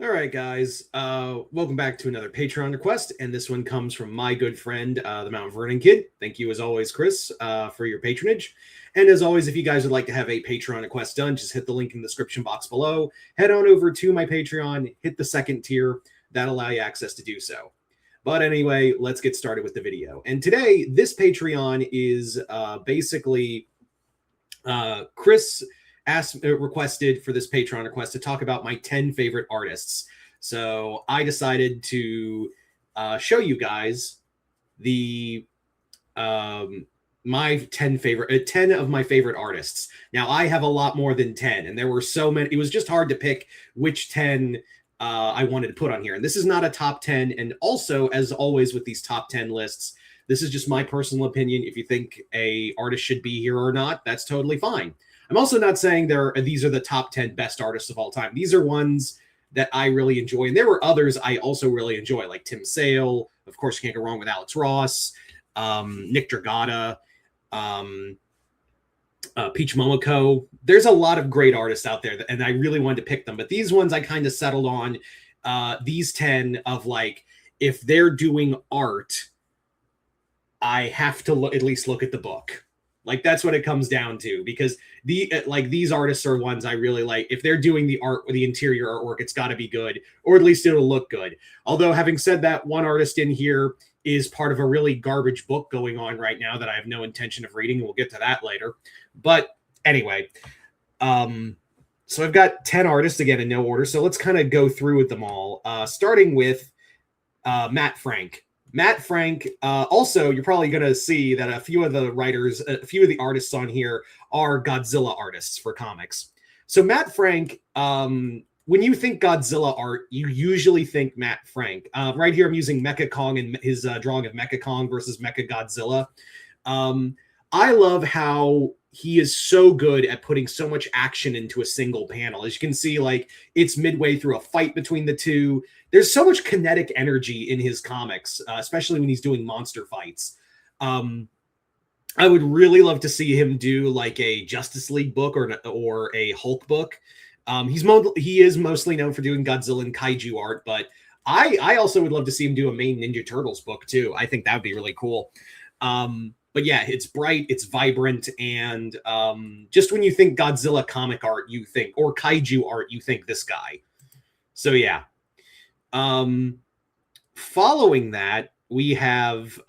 All right, guys. Welcome back to another Patreon request, and this one comes from my good friend, the Mount Vernon Kid. Thank you, as always, Chris, for your patronage. And as always, if you guys would like to have a Patreon request done, just hit the link in the description box below. Head on over to my Patreon, hit the second tier. That'll allow you access to do so. But anyway, let's get started with the video. And today, this Patreon is basically Chris requested for this Patreon request to talk about my 10 favorite artists. So I decided to show you guys the my 10 of my favorite artists. Now I have a lot more than 10, and there were so many. It was just hard to pick which 10 I wanted to put on here. And this is not a top 10. And also, as always with these top 10 lists, this is just my personal opinion. If you think a artist should be here or not, that's totally fine. I'm also not saying these are the top 10 best artists of all time. These are ones that I really enjoy. And there were others I also really enjoy, like Tim Sale. Of course, you can't go wrong with Alex Ross, Nick Dragata, Peach Momoko. There's a lot of great artists out there, and I really wanted to pick them. But these ones I kind of settled on these 10 of like, if they're doing art, I have to at least look at the book. Like that's what it comes down to, because these artists are ones I really like. If they're doing the art or the interior artwork, it's got to be good, or at least it'll look good. Although having said that, one artist in here is part of a really garbage book going on right now that I have no intention of reading. We'll get to that later. But anyway, so I've got 10 artists again in no order. So let's kind of go through with them all, starting with Matt Frank. Matt Frank, also, you're probably going to see that a few of the writers, a few of the artists on here are Godzilla artists for comics. So Matt Frank, when you think Godzilla art, you usually think Matt Frank. Right here, I'm using Mecha Kong and his drawing of Mecha Kong versus Mecha Godzilla. I love how he is so good at putting so much action into a single panel. As you can see, like it's midway through a fight between the two. There's so much kinetic energy in his comics, especially when he's doing monster fights. I would really love to see him do like a Justice League book or a Hulk book. He is mostly known for doing Godzilla and kaiju art, but I also would love to see him do a main Ninja Turtles book too. I think that would be really cool. But yeah, it's bright, it's vibrant, and just when you think Godzilla comic art, you think, or kaiju art, you think this guy. So yeah. Following that, we have this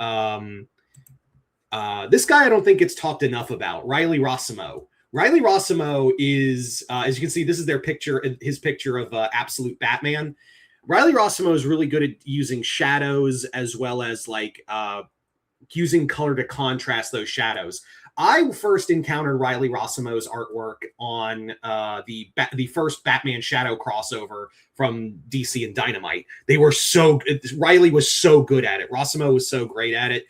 guy I don't think it's talked enough about, Riley Rossimo. Riley Rossimo is, as you can see, this is his picture of Absolute Batman. Riley Rossimo is really good at using shadows as well as like using color to contrast those shadows. I first encountered Riley Rossimo's artwork on the first Batman Shadow crossover from DC and Dynamite. Riley was so good at it. Rossimo was so great at it.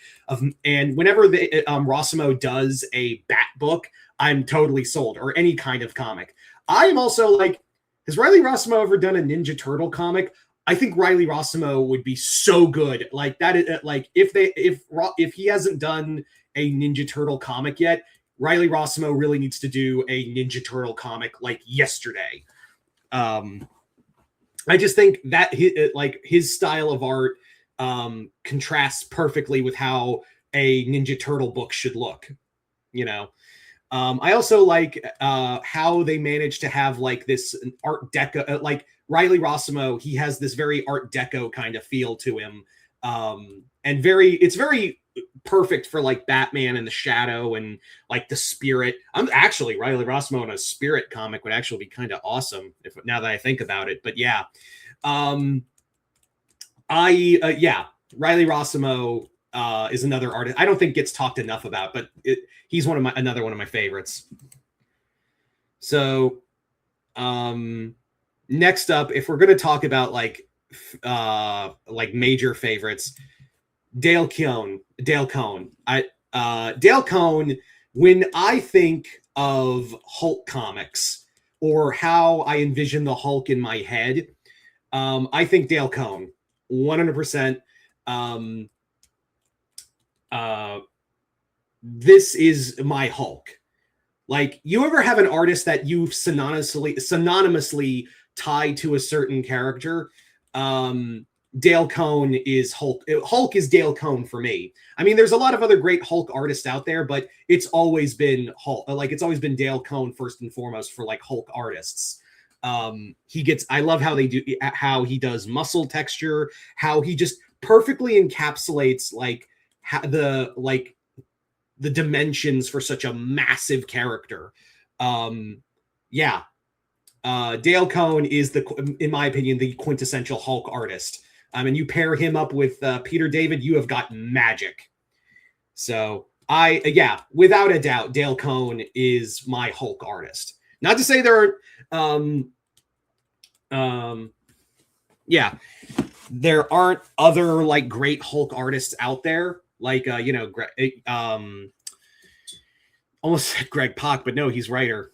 And whenever Rossimo does a Bat book, I'm totally sold, or any kind of comic. I am also like, has Riley Rossimo ever done a Ninja Turtle comic? I think Riley Rossimo would be so good. Like that is like if he hasn't done a Ninja Turtle comic yet, Riley Rossimo really needs to do a Ninja Turtle comic like yesterday. I just think that his style of art contrasts perfectly with how a Ninja Turtle book should look, you know. I also like how they managed to have like this Art Deco, like Riley Rossimo, he has this very Art Deco kind of feel to him. And it's very perfect for like Batman and the Shadow and like the Spirit. I'm actually Riley Rossimo in a Spirit comic would actually be kind of awesome now that I think about it. But yeah, Riley Rossimo is another artist I don't think gets talked enough about, but he's another one of my favorites. So next up, if we're going to talk about like major favorites, Dale Cohn. Dale Cohn, when I think of Hulk comics or how I envision the Hulk in my head, I think Dale Cohn 100%. This is my Hulk. Like, you ever have an artist that you've synonymously tied to a certain character, Dale Cohn is Hulk. Hulk is Dale Cohn for me. I mean, there's a lot of other great Hulk artists out there, but it's always been Hulk. Like, it's always been Dale Cohn first and foremost for like Hulk artists. I love how he does muscle texture, how he just perfectly encapsulates like the dimensions for such a massive character. Dale Cohn is in my opinion, the quintessential Hulk artist. And you pair him up with Peter David, you have got magic. So without a doubt, Dale Cohn is my Hulk artist. Not to say there aren't other like great Hulk artists out there, like almost said Greg Pak, but no, he's writer.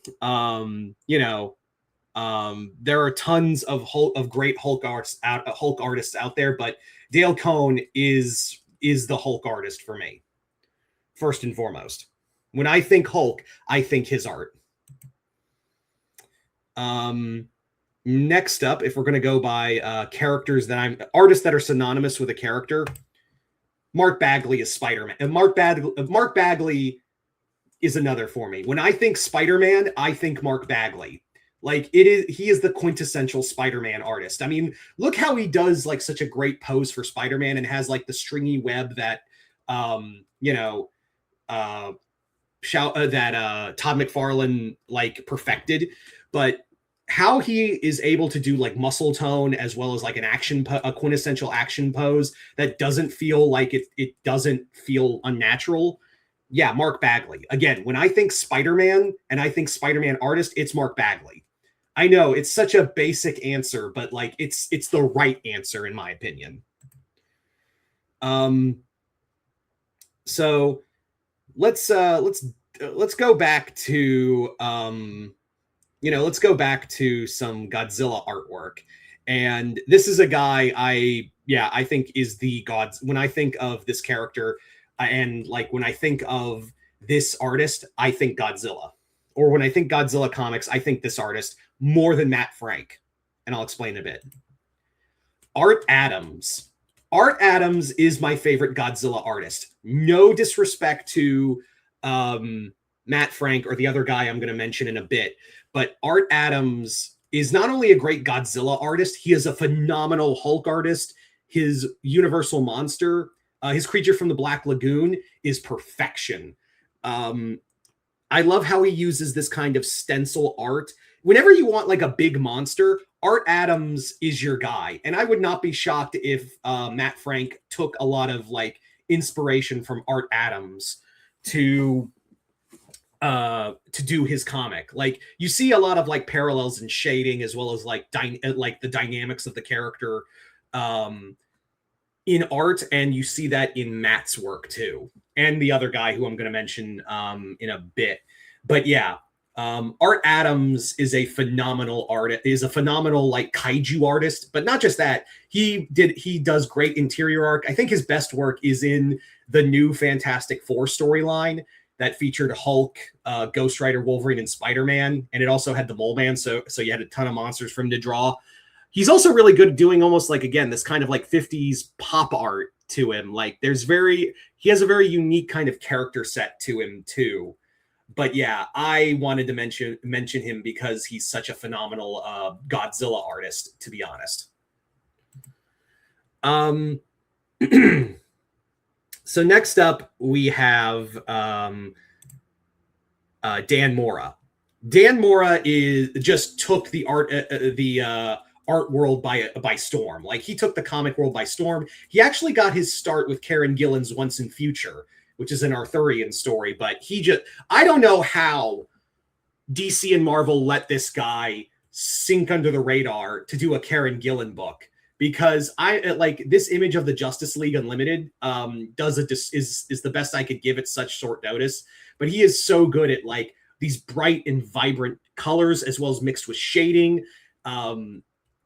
There are tons of great Hulk artists out there, but Dale Cohn is the Hulk artist for me, first and foremost. When I think Hulk, I think his art. Next up, if we're going to go by artists that are synonymous with a character, Mark Bagley is Spider-Man. And Mark Bagley is another for me. When I think Spider-Man, I think Mark Bagley. Like, he is the quintessential Spider-Man artist. I mean, look how he does like such a great pose for Spider-Man and has like the stringy web that Todd McFarlane like perfected. But how he is able to do like muscle tone as well as like a quintessential action pose that doesn't feel like it doesn't feel unnatural. Yeah, Mark Bagley. Again, when I think Spider-Man and I think Spider-Man artist, it's Mark Bagley. I know it's such a basic answer, but like it's the right answer in my opinion. So let's go back to let's go back to some Godzilla artwork. And this is a guy I think is the gods. When I think of this character and like when I think of this artist, I think Godzilla. Or when I think Godzilla comics, I think this artist more than Matt Frank. And I'll explain a bit. Art Adams. Art Adams is my favorite Godzilla artist. No disrespect to Matt Frank or the other guy I'm going to mention in a bit. But Art Adams is not only a great Godzilla artist, he is a phenomenal Hulk artist. His Universal Monster, his Creature from the Black Lagoon is perfection. I love how he uses this kind of stencil art. Whenever you want like a big monster, Art Adams is your guy. And I would not be shocked if Matt Frank took a lot of like inspiration from Art Adams to do his comic. Like you see a lot of like parallels and shading as well as like the dynamics of the character in art, and you see that in Matt's work too, and the other guy who I'm going to mention in a bit. But yeah, Art Adams is a phenomenal artist, is a phenomenal like kaiju artist. But not just that, he does great interior art. I think his best work is in the new Fantastic Four storyline that featured Hulk, Ghost Rider, Wolverine, and Spider-Man, and it also had the Mole Man. So you had a ton of monsters for him to draw. He's also really good at doing almost like, again, this kind of like 50s pop art to him. Like he has a very unique kind of character set to him too. But yeah, I wanted to mention him because he's such a phenomenal Godzilla artist, to be honest. So next up we have Dan Mora. Dan Mora took the art world by storm. Like he took the comic world by storm. He actually got his start with Karen Gillan's Once and Future, which is an Arthurian story, but I don't know how DC and Marvel let this guy sink under the radar to do a Karen Gillan book, because I like this image of the Justice League Unlimited is the best I could give at such short notice, but he is so good at like these bright and vibrant colors as well as mixed with shading.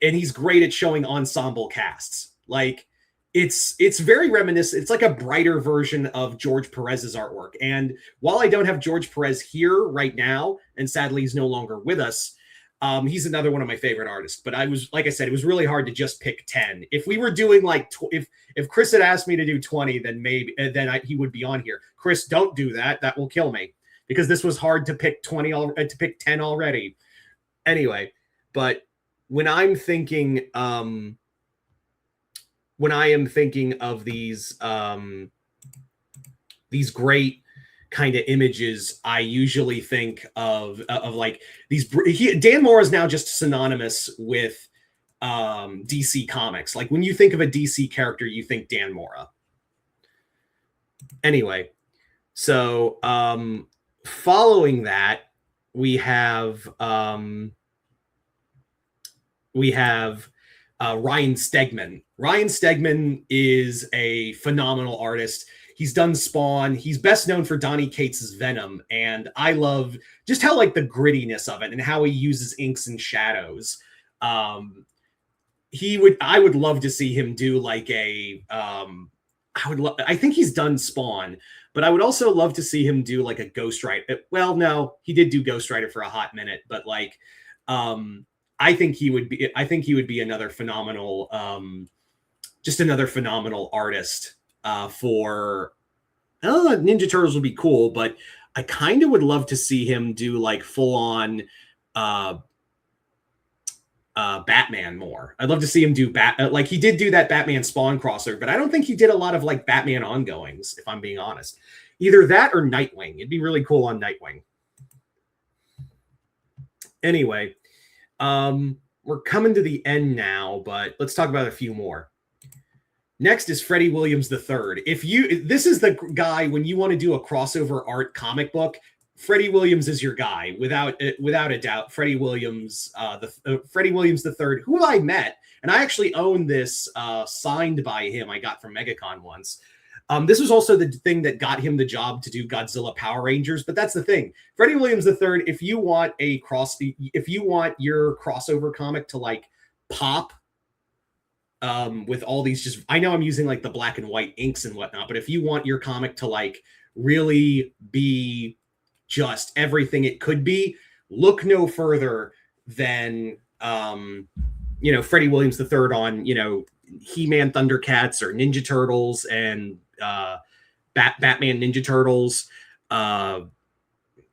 And he's great at showing ensemble casts. Like it's very reminiscent. It's like a brighter version of George Perez's artwork. And while I don't have George Perez here right now, and sadly he's no longer with us, He's another one of my favorite artists, but I was, like I said, it was really hard to just pick 10. If we were doing like, if Chris had asked me to do 20, then maybe, he would be on here. Chris, don't do that. That will kill me, because this was hard to pick 20, to pick 10 already. Anyway, but when I'm thinking, when I am thinking of these great kind of images, I usually think of like these. Dan Mora is now just synonymous with DC Comics. Like when you think of a DC character, you think Dan Mora. Anyway, so following that, we have Ryan Stegman. Ryan Stegman is a phenomenal artist. He's done Spawn. He's best known for Donny Cates' Venom, and I love just how like the grittiness of it and how he uses inks and shadows. I would love to see him do like a I think he's done Spawn, but I would also love to see him do like a Ghost Rider. Well, no, he did do Ghost Rider for a hot minute, but like I think he would be another phenomenal just another phenomenal artist for Ninja Turtles would be cool, but I kind of would love to see him do like full on Batman more. I'd love to see him do like he did do that Batman Spawn crossover, but I don't think he did a lot of like Batman ongoings, if I'm being honest. Either that or Nightwing. It'd be really cool on Nightwing. Anyway, we're coming to the end now, but let's talk about a few more. Next is Freddie Williams III. This is the guy when you want to do a crossover art comic book, Freddie Williams is your guy without a doubt. Freddie Williams III, who I met, and I actually own this signed by him. I got from MegaCon once. This was also the thing that got him the job to do Godzilla Power Rangers. But that's the thing, Freddie Williams III. If you want your crossover comic to like pop. With all these just, I know I'm using like the black and white inks and whatnot, but if you want your comic to like really be just everything it could be, look no further than, Freddie Williams III on, He-Man Thundercats or Ninja Turtles and Batman Ninja Turtles.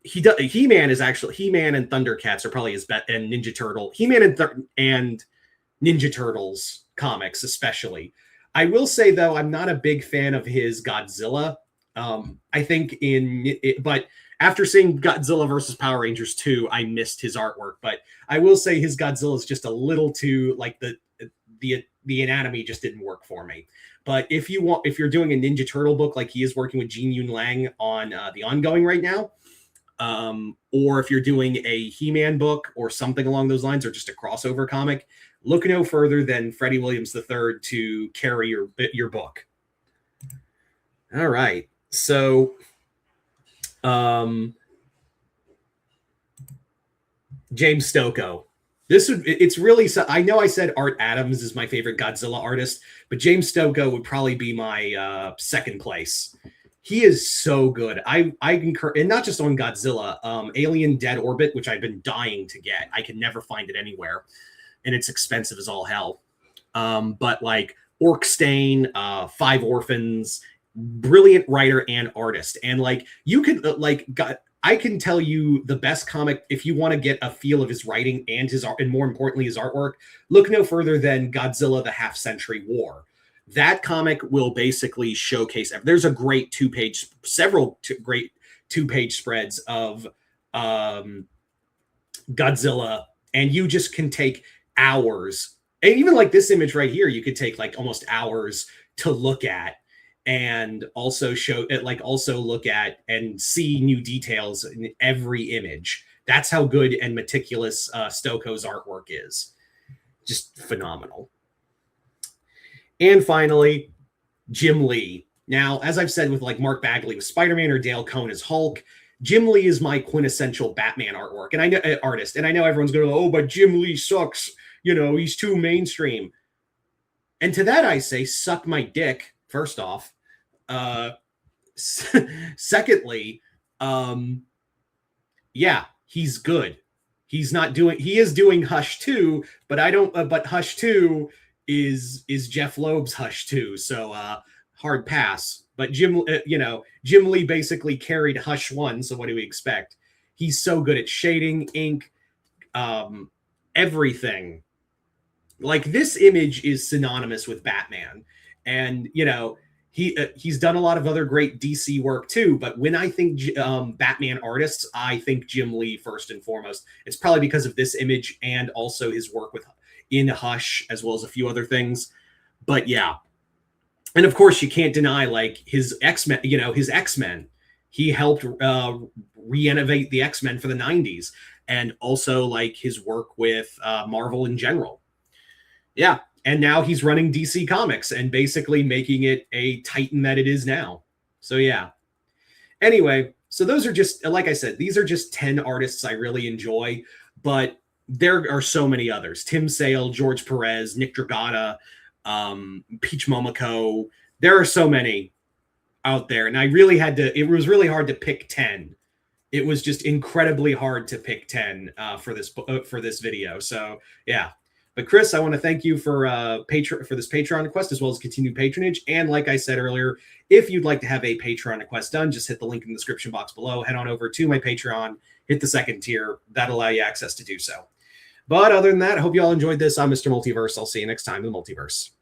He-Man and Thundercats are probably his best, and Ninja Turtle. He-Man and Ninja Turtles comics especially. I will say though, I'm not a big fan of his Godzilla. I think but after seeing Godzilla versus Power Rangers 2, I missed his artwork. But I will say his Godzilla is just a little too like the anatomy just didn't work for me. But if you're doing a Ninja Turtle book like he is working with Gene Yun Lang on the ongoing right now, or if you're doing a He-Man book or something along those lines, or just a crossover comic, look no further than Freddie Williams III to carry your book. All right. So, James Stokoe. It's really, I know I said Art Adams is my favorite Godzilla artist, but James Stokoe would probably be my second place. He is so good. I concur, and not just on Godzilla, Alien Dead Orbit, which I've been dying to get. I can never find it anywhere, and it's expensive as all hell. But like Orkstain, Five Orphans, brilliant writer and artist. And like you could I can tell you the best comic if you want to get a feel of his writing and his art, and more importantly his artwork. Look no further than Godzilla: The Half-Century War. That comic will basically showcase. There's a great great two-page spreads of Godzilla, and you just can take hours. And even like this image right here, you could take like almost hours to look at, and also look at and see new details in every image. That's how good and meticulous Stokoe's artwork is. Just phenomenal. And finally, Jim Lee. Now, as I've said with like Mark Bagley with Spider-Man or Dale Cohn as Hulk, Jim Lee is my quintessential Batman artwork, and I know artist. And I know everyone's going to go, "Oh, but Jim Lee sucks. He's too mainstream." And to that, I say, suck my dick. First off, secondly, yeah, he's good. He's not doing. He is doing Hush 2, but I don't. But Hush 2 is Jeff Loeb's Hush 2, so hard pass. But Jim Lee basically carried Hush 1. So what do we expect? He's so good at shading, ink, everything. Like, this image is synonymous with Batman, and he's done a lot of other great DC work too. But when I think Batman artists, I think Jim Lee first and foremost. It's probably because of this image and also his work in Hush, as well as a few other things. But yeah, and of course you can't deny like his X-Men. His X-Men. He helped re-innovate the X-Men for the 90s, and also like his work with Marvel in general. Yeah. And now he's running DC Comics and basically making it a titan that it is now. So yeah. Anyway, so those are just, like I said, these are just 10 artists I really enjoy, but there are so many others. Tim Sale, George Perez, Nick Dragata, Peach Momoko. There are so many out there. And it was really hard to pick 10. It was just incredibly hard to pick 10 for this video. So yeah. But Chris, I want to thank you for this Patreon request, as well as continued patronage. And like I said earlier, if you'd like to have a Patreon request done, just hit the link in the description box below. Head on over to my Patreon, hit the second tier. That'll allow you access to do so. But other than that, I hope you all enjoyed this. I'm Mr. Multiverse. I'll see you next time in the Multiverse.